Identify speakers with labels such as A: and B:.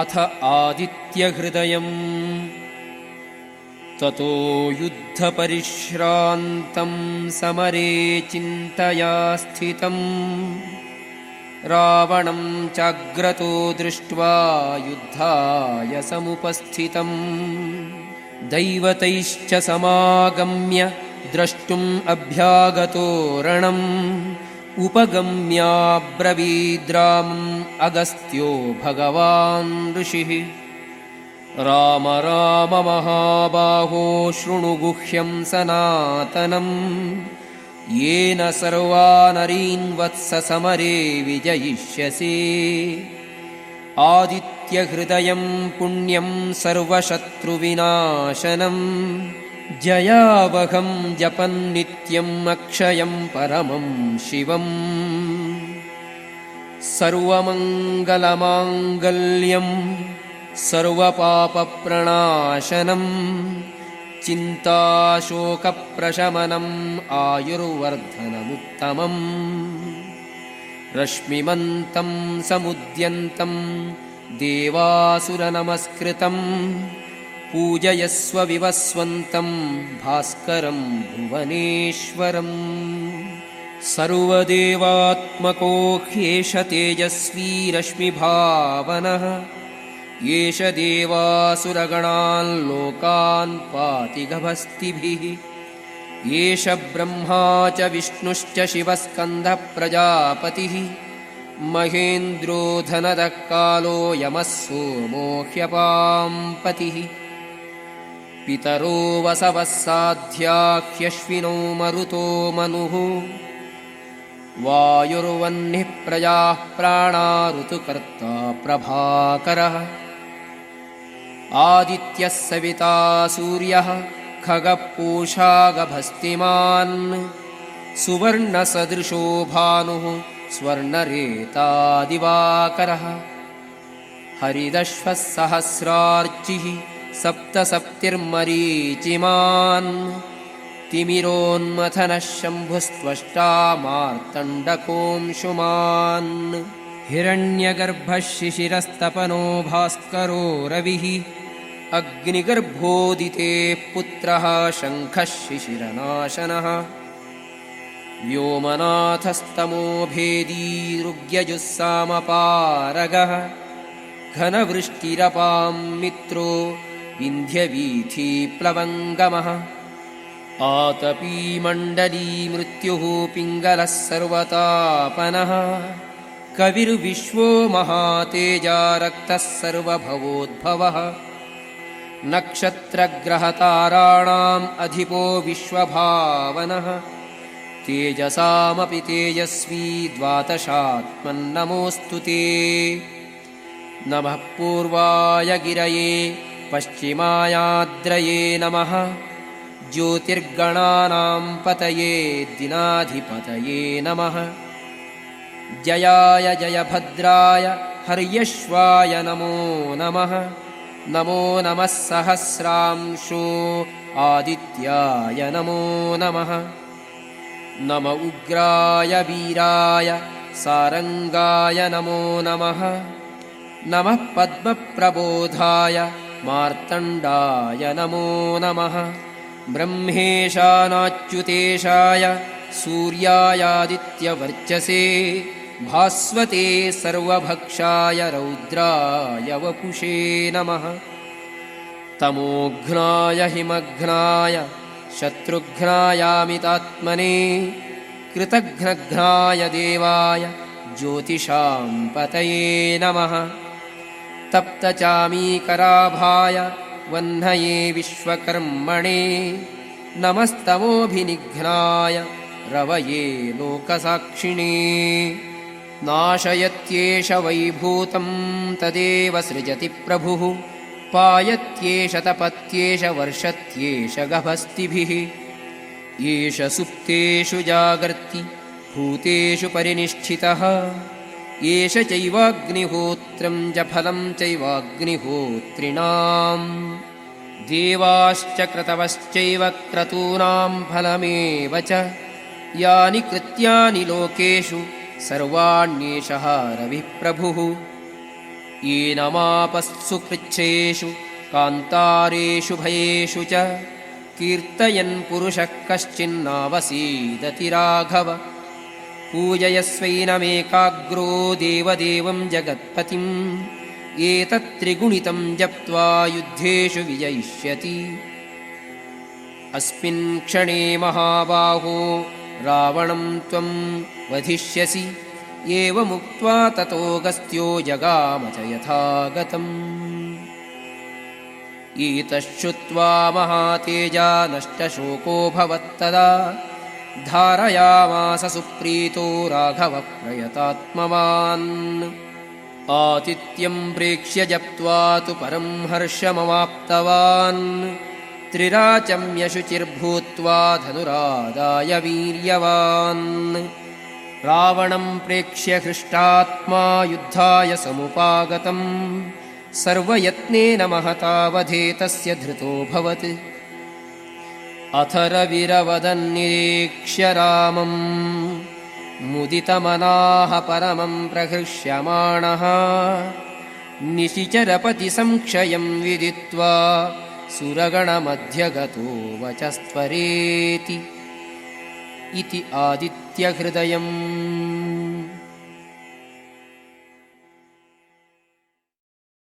A: अथ आदित्यहृदयम् ततो युद्धपरिश्रान्तं समरे चिन्तया स्थितम् रावणं चाग्रतो दृष्ट्वा युद्धाय समुपस्थितम् दैवतैश्च समागम्य द्रष्टुम् अभ्यागतो रणम् उपगम्याब्रवीद्रामम् अगस्त्यो भगवान् ऋषिः राम राम महाबाहो शृणु गुह्यं सनातनम् येन सर्वानरीन् वत्स समरे विजयिष्यसि आदित्यहृदयं पुण्यं सर्वशत्रुविनाशनम् जयावहं जपन्नित्यम् अक्षयं परमं शिवम् सर्वमङ्गलमाङ्गल्यं सर्वपापप्रणाशनम् चिन्ताशोकप्रशमनम् आयुर्वर्धनमुत्तमम् रश्मिमन्तं समुद्यन्तं देवासुरनमस्कृतम् पूजयस्व विवस्वन्तं भास्करं भुवनेश्वरम् सर्वदेवात्मको ह्येष तेजस्वी रश्मिभावनः येष देवासुरगणान् लोकान् पाति गभस्तिभिः येष ब्रह्मा च विष्णुश्च शिवस्कन्दः प्रजापतिः महेन्द्रो धनदः कालो यमः सोमो ह्यपां पतिः पितरो वसवः साध्या ह्यश्विनो मरुतो मनुः वायुर्वह्निः प्रजाः प्राणा ऋतुकर्ता प्रभाकरः आदित्यः सविता सूर्यः खगः पूषा गभस्तिमान् सुवर्णसदृशो भानुः स्वर्णरेतादिवाकरः हरिदश्वः सहस्रार्चिः सप्तसप्तिर्मरीचिमान् तिमिरोन्मथनः शम्भुस्त्वष्टा मार्तण्डकोऽंशुमान् हिरण्यगर्भः शिशिरस्तपनो भास्करो रविः अग्निगर्भोदिते पुत्रः शङ्खः शिशिरनाशनः व्योमनाथस्तमोभेदी ऋग्यजुस्सामपारगः घनवृष्टिरपां मित्रो विन्ध्यवीथीप्लवङ्गमः आतपीमण्डली मृत्युः पिङ्गलः सर्वतापनः कविर्विश्वो महातेजा रक्तः सर्वभवोद्भवः नक्षत्रग्रहताराणाम् अधिपो विश्वभावनः तेजसामपि तेजस्वी द्वादशात्मन्नमोऽस्तु ते नमः पूर्वाय गिरये पश्चिमायाद्रये नमः ज्योतिर्गणानां पतये दिनाधिपतये नमः जयाय जयभद्राय हर्यश्वाय नमो नमः नमो नमः सहस्रांशो आदित्याय नमो नमः नम उग्राय वीराय सारंगाय नमो नमः नमः पद्मप्रबोधाय मार्तण्डाय नमो नमः ब्रह्मेशानाच्युतेशाय सूर्यायादित्यवर्चसे भास्वते सर्वभक्षाय रौद्राय वपुषे नमः तमोघ्नाय हिमघ्नाय शत्रुघ्नायामितात्मने कृतघ्नघ्नाय देवाय ज्योतिषां पतये नमः तप्तचामीकराभाय वह्नये विश्वकर्मणे नमस्तमोभिनिघ्नाय रवये लोकसाक्षिणे नाशयत्येष वैभूतं तदेव सृजति प्रभुः पायत्येष तपत्येष वर्षत्येष गभस्तिभिः येष सुप्तेषु जागर्ति भूतेषु परिनिष्ठितः येष चैवाग्निहोत्रं च फलं चैवाग्निहोत्रिणाम् देवाश्च क्रतवश्चैव क्रतूनां फलमेव च यानि कृत्यानि लोकेषु सर्वाण्येषः रविः प्रभुः येनमापस्सु पृच्छेषु कान्तारेषु भयेषु च कीर्तयन् पुरुषः कश्चिन्नावसीदति राघव पूजयस्वैनमेकाग्रो देवदेवं जगत्पतिम् एतत्त्रिगुणितं जप्त्वा युद्धेषु विजयिष्यति अस्मिन् क्षणे महाबाहो रावणं त्वं वधिष्यसि एवमुक्त्वा ततोऽगस्त्यो जगाम च यथागतम् एतच्छ्रुत्वा महातेजा नष्टशोकोऽभवत्तदा धारयामास सुप्रीतो राघवः प्रयतात्मवान् आतिथ्यं प्रेक्ष्य जप्त्वा तु परं हर्षमवाप्तवान् त्रिराचम्य शुचिर्भूत्वा धनुरादाय वीर्यवान् रावणं प्रेक्ष्य हृष्टात्मा युद्धाय समुपागतम् सर्वयत्नेन महता वधे तस्य धृतोऽभवत् अथ रविरवदन्निरीक्ष्य रामम् मुदितमनाः परमं प्रहृष्यमाणः निशिचरपतिसंक्षयं विदित्वा सुरगणमध्यगतो वचस्त्वरेति इति आदित्यहृदयम्।